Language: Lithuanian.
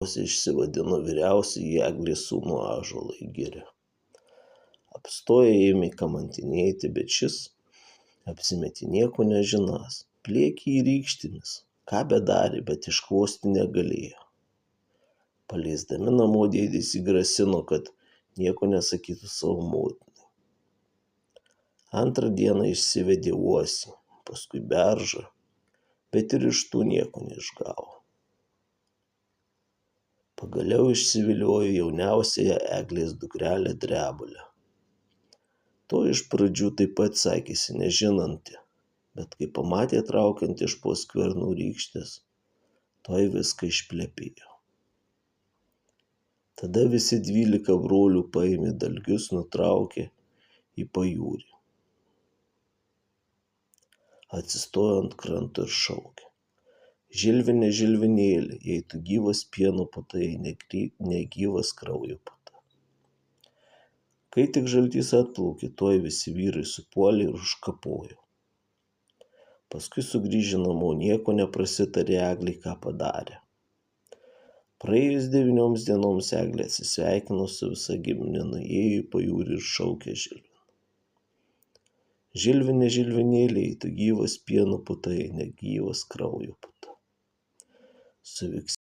išsivadino vyriausiąjį Eglės sūnų Ąžuolą į girią. Apstoję ėmė kamantinėti, bet šis apsimetė nieko nežinąs, plėkė jį rykštėmis, ką bedarė, bet iškvosti negalėjo. Paleisdami namo dėdės įgrasino, kad nieko nesakytų savo motinai. Antrą dieną išsivedė uosį, paskui beržą, bet ir iš tų nieko neišgavo. Pagaliau išsiviliojo jauniausiąją Eglės dukrelę Drebulę. To iš pradžių taip pat sakėsi nežinanti, bet kai pamatė traukiant iš po skvernų rykštės, tuoj viską išplepėjo. Tada visi 12 brolių paėmė dalgius, nutraukė į pajūrį. Atsistojo ant kranto ir šaukė: Žilvine, žilvinėli, jei tu gyvas pieno puta, jei negyvas kraujo puta. Kai tik žaltys atplaukė, tuoj visi vyrai supuolė ir užkapojo. Paskui sugrįžę namo nieko neprasitarė Eglei, ką padarė. Praėjus 9 dienoms Eglė atsisveikino su visa gimine, nuėjo į pajūrį ir šaukė Žilviną. Žilvine, žilvinėli, jei tu gyvas pieno puta, jei negyvas kraujo puta.